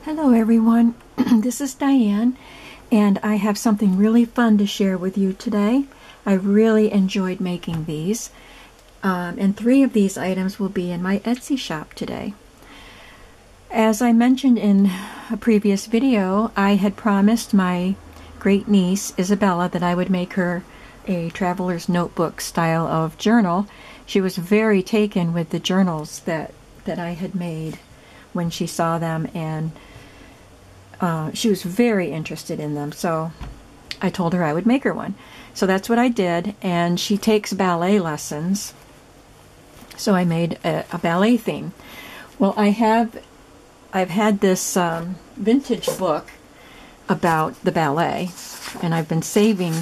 Hello everyone, this is Diane, and I have something really fun to share with you today. I really enjoyed making these, and 3 of these items will be in my Etsy shop today. As I mentioned in a previous video, I had promised my great niece Isabella that I would make her a traveler's notebook style of journal. She was very taken with the journals that I had made when she saw them, and she was very interested in them, so I told her I would make her one. So that's what I did, and she takes ballet lessons, so I made a ballet theme. Well, I've had this vintage book about the ballet, and I've been saving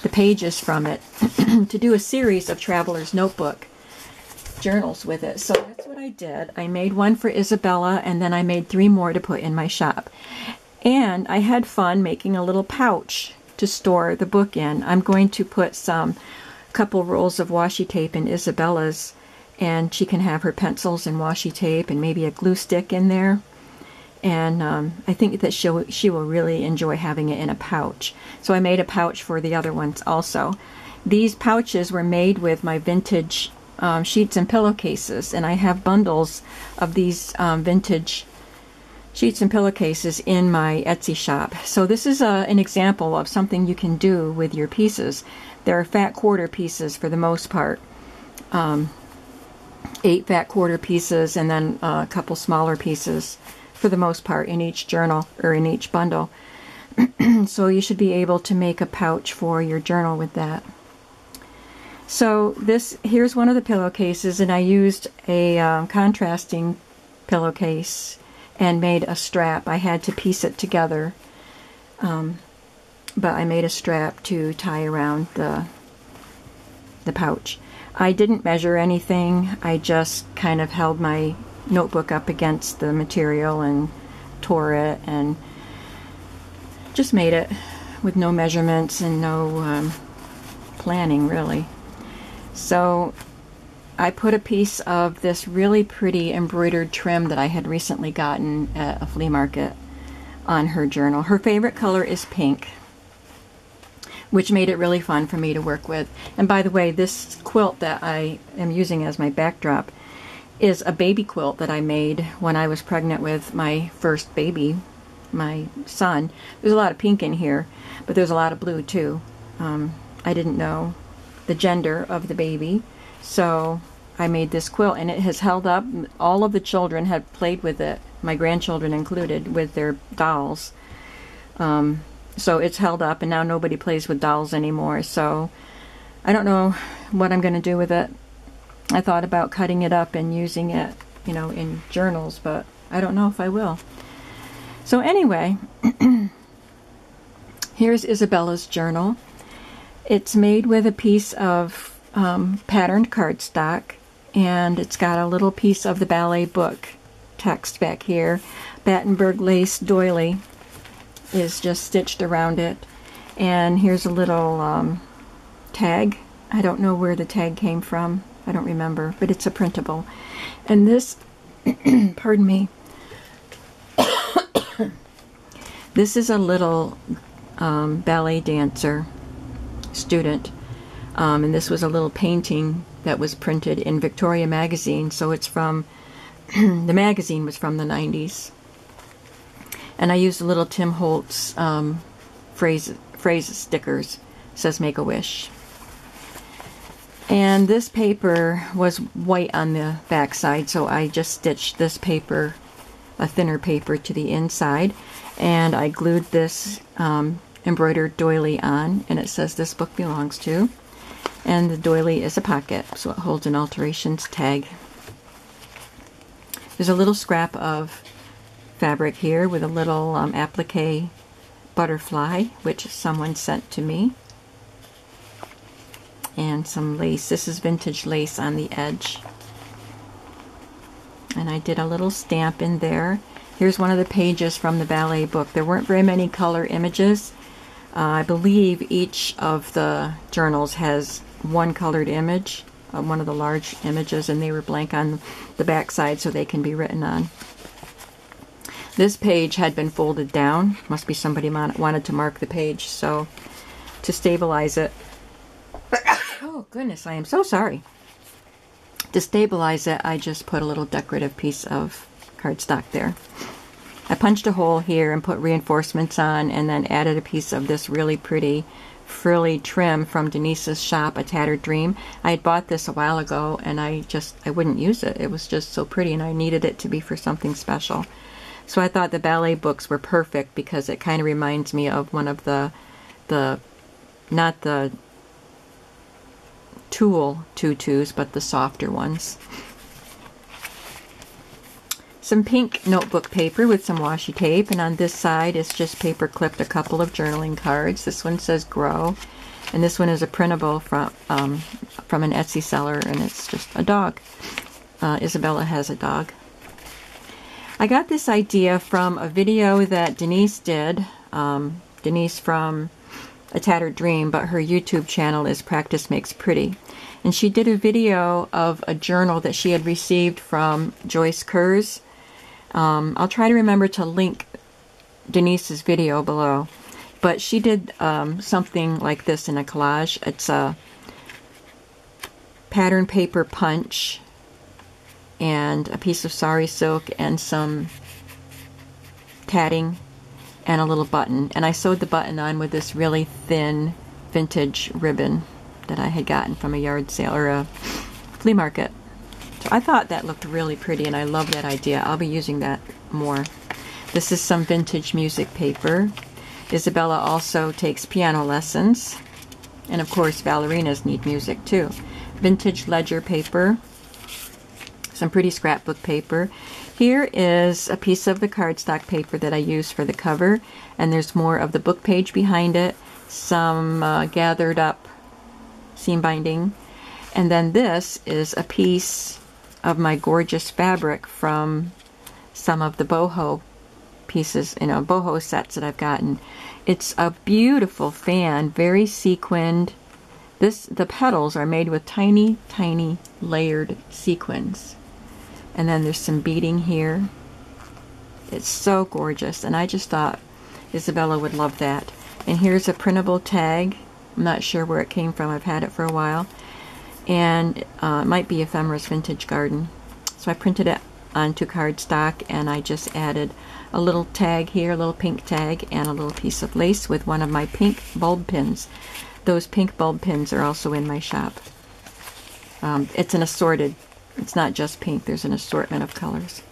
the pages from it to do a series of traveler's notebook journals with it. So that's what I did. I made one for Isabella, and then I made 3 more to put in my shop. And I had fun making a little pouch to store the book in. I'm going to put couple rolls of washi tape in Isabella's, and she can have her pencils and washi tape and maybe a glue stick in there. And I think that she will really enjoy having it in a pouch. So I made a pouch for the other ones also. These pouches were made with my vintage sheets and pillowcases, and I have bundles of these vintage sheets and pillowcases in my Etsy shop. So this is an example of something you can do with your pieces. There are fat quarter pieces for the most part. 8 fat quarter pieces, and then a couple smaller pieces for the most part in each journal or in each bundle. So you should be able to make a pouch for your journal with that. So here's one of the pillowcases, and I used a contrasting pillowcase and made a strap. I had to piece it together, but I made a strap to tie around the pouch. I didn't measure anything. I just kind of held my notebook up against the material and tore it and just made it with no measurements and no planning really. So I put a piece of this really pretty embroidered trim that I had recently gotten at a flea market on her journal. Her favorite color is pink, which made it really fun for me to work with. And by the way, this quilt that I am using as my backdrop is a baby quilt that I made when I was pregnant with my first baby, my son. There's a lot of pink in here, but there's a lot of blue too. I didn't know the gender of the baby, so I made this quilt, and it has held up. All of the children have played with it, my grandchildren included, with their dolls. So it's held up, and now nobody plays with dolls anymore. So I don't know what I'm going to do with it. I thought about cutting it up and using it, in journals, but I don't know if I will. So anyway, here's Isabella's journal. It's made with a piece of patterned cardstock, and it's got a little piece of the ballet book text back here. Battenberg lace doily is just stitched around it, and here's a little tag. I don't know where the tag came from. I don't remember, but it's a printable. And this, pardon me, this is a little ballet dancer student, and this was a little painting that was printed in Victoria magazine, so it's from the magazine was from the 90s. And I used a little Tim Holtz phrase stickers. It says "Make a Wish." And this paper was white on the back side, so I just stitched this paper, a thinner paper, to the inside, and I glued this embroidered doily on, and it says "This book belongs to," and the doily is a pocket, so it holds an alterations tag. There's a little scrap of fabric here with a little applique butterfly, which someone sent to me, and some lace. This is vintage lace on the edge, and I did a little stamp in there. Here's one of the pages from the ballet book. There weren't very many color images. I believe each of the journals has one colored image, one of the large images, and they were blank on the back side so they can be written on. This page had been folded down. Must be somebody wanted to mark the page, so to stabilize it. Oh goodness, I am so sorry. To stabilize it, I just put a little decorative piece of cardstock there. I punched a hole here and put reinforcements on, and then added a piece of this really pretty frilly trim from Denise's shop, A Tattered Dream. I had bought this a while ago, and I wouldn't use it. It was just so pretty, and I needed it to be for something special. So I thought the ballet books were perfect because it kind of reminds me of one of the not the tulle tutus, but the softer ones. Some pink notebook paper with some washi tape, and on this side is just paper clipped a couple of journaling cards. This one says Grow, and this one is a printable from an Etsy seller, and it's just a dog. Isabella has a dog. I got this idea from a video that Denise did, Denise from A Tattered Dream, but her YouTube channel is Practice Makes Pretty. And she did a video of a journal that she had received from Joyce Kurz. I'll try to remember to link Denise's video below. But she did something like this in a collage. It's a pattern paper punch and a piece of sari silk and some tatting and a little button. And I sewed the button on with this really thin vintage ribbon that I had gotten from a yard sale or a flea market. So I thought that looked really pretty, and I love that idea. I'll be using that more. This is some vintage music paper. Isabella also takes piano lessons, and of course ballerinas need music too. Vintage ledger paper, some pretty scrapbook paper. Here is a piece of the cardstock paper that I used for the cover, and there's more of the book page behind it, some gathered up seam binding, and then this is a piece of my gorgeous fabric from some of the boho pieces, boho sets that I've gotten. It's a beautiful fan, very sequined. The petals are made with tiny, tiny layered sequins. And then there's some beading here. It's so gorgeous, and I just thought Isabella would love that. And here's a printable tag. I'm not sure where it came from. I've had it for a while. And it might be Ephemera's Vintage Garden. So I printed it onto cardstock, and I just added a little tag here, a little pink tag, and a little piece of lace with one of my pink bulb pins. Those pink bulb pins are also in my shop. It's an assorted, it's not just pink, there's an assortment of colors.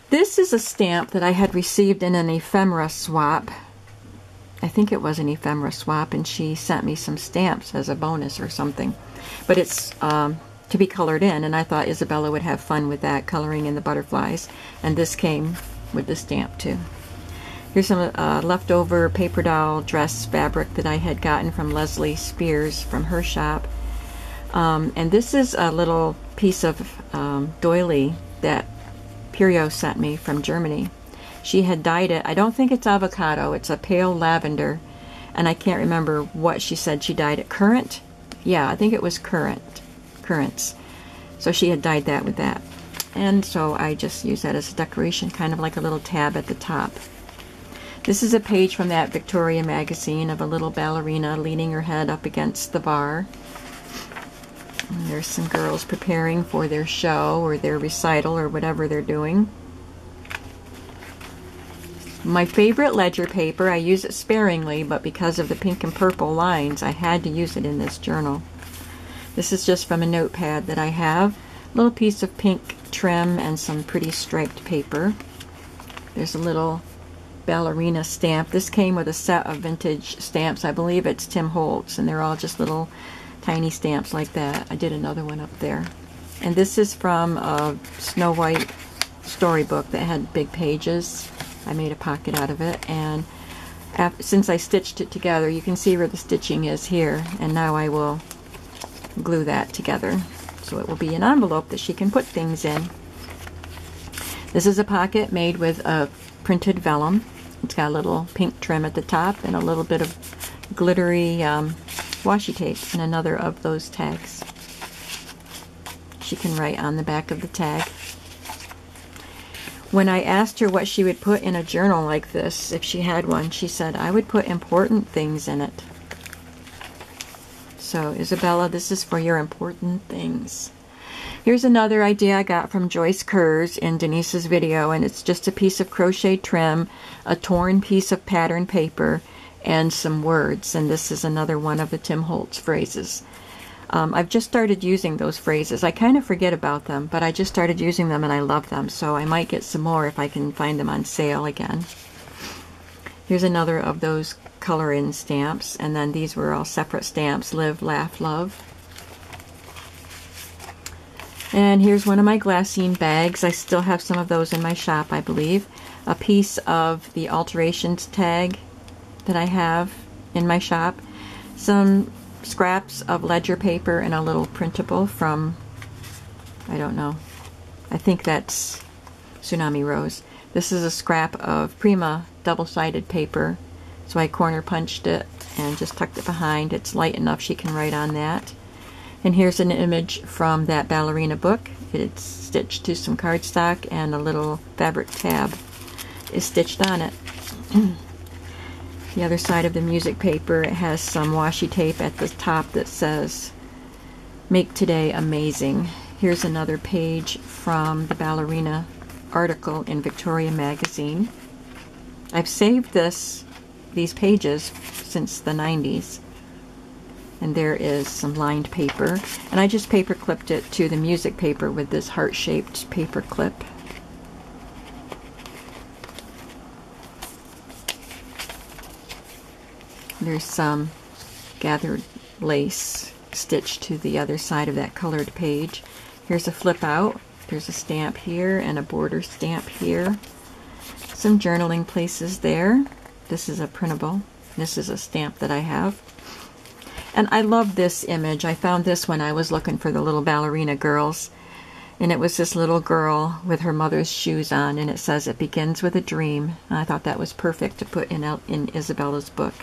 This is a stamp that I had received in an ephemera swap. I think it was an ephemera swap, and she sent me some stamps as a bonus or something. But it's to be colored in, and I thought Isabella would have fun with that, coloring in the butterflies. And this came with the stamp too. Here's some leftover paper doll dress fabric that I had gotten from Leslie Spears from her shop. And this is a little piece of doily that Purio sent me from Germany. She had dyed it. I don't think it's avocado. It's a pale lavender. And I can't remember what she said she dyed it. Currant? Yeah, I think it was currants. So she had dyed that with that. And so I just use that as a decoration, kind of like a little tab at the top. This is a page from that Victoria magazine of a little ballerina leaning her head up against the bar. And there's some girls preparing for their show or their recital or whatever they're doing. My favorite ledger paper, I use it sparingly, but because of the pink and purple lines, I had to use it in this journal. This is just from a notepad that I have. A little piece of pink trim and some pretty striped paper. There's a little ballerina stamp. This came with a set of vintage stamps. I believe it's Tim Holtz, and they're all just little tiny stamps like that. I did another one up there. And this is from a Snow White storybook that had big pages. I made a pocket out of it, and since I stitched it together, you can see where the stitching is here, and now I will glue that together so it will be an envelope that she can put things in. This is a pocket made with a printed vellum. It's got a little pink trim at the top and a little bit of glittery washi tape and another of those tags. She can write on the back of the tag. When I asked her what she would put in a journal like this, if she had one, she said, I would put important things in it. So, Isabella, this is for your important things. Here's another idea I got from Joyce Kurz in Denise's video, and it's just a piece of crochet trim, a torn piece of pattern paper, and some words. And this is another one of the Tim Holtz phrases. I've just started using those phrases. I kind of forget about them, but I just started using them and I love them, so I might get some more if I can find them on sale again. Here's another of those color-in stamps, and then these were all separate stamps, Live, Laugh, Love. And here's one of my glassine bags. I still have some of those in my shop, I believe. A piece of the alterations tag that I have in my shop. Some scraps of ledger paper and a little printable from, I don't know, I think that's Tsunami Rose. This is a scrap of Prima double-sided paper, so I corner punched it and just tucked it behind. It's light enough she can write on that. And here's an image from that ballerina book. It's stitched to some cardstock, and a little fabric tab is stitched on it. The other side of the music paper, it has some washi tape at the top that says, Make Today Amazing. Here's another page from the ballerina article in Victoria magazine. I've saved these pages since the 90s. And there is some lined paper. And I just paper clipped it to the music paper with this heart-shaped paper clip. There's some gathered lace stitched to the other side of that colored page. Here's a flip out. There's a stamp here and a border stamp here. Some journaling places there. This is a printable. This is a stamp that I have. And I love this image. I found this when I was looking for the little ballerina girls. And it was this little girl with her mother's shoes on, and it says, It begins with a dream. And I thought that was perfect to put in Isabella's book.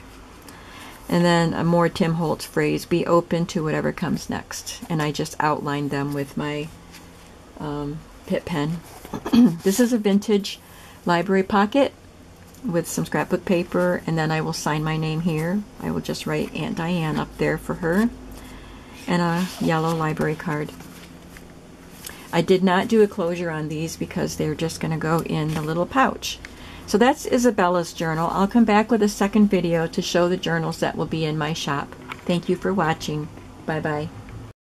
And then a more Tim Holtz phrase, be open to whatever comes next. And I just outlined them with my Pitt pen. This is a vintage library pocket with some scrapbook paper, and then I will sign my name here. I will just write Aunt Diane up there for her, and a yellow library card. I did not do a closure on these because they're just going to go in the little pouch. So that's Isabella's journal. I'll come back with a second video to show the journals that will be in my shop. Thank you for watching. Bye-bye.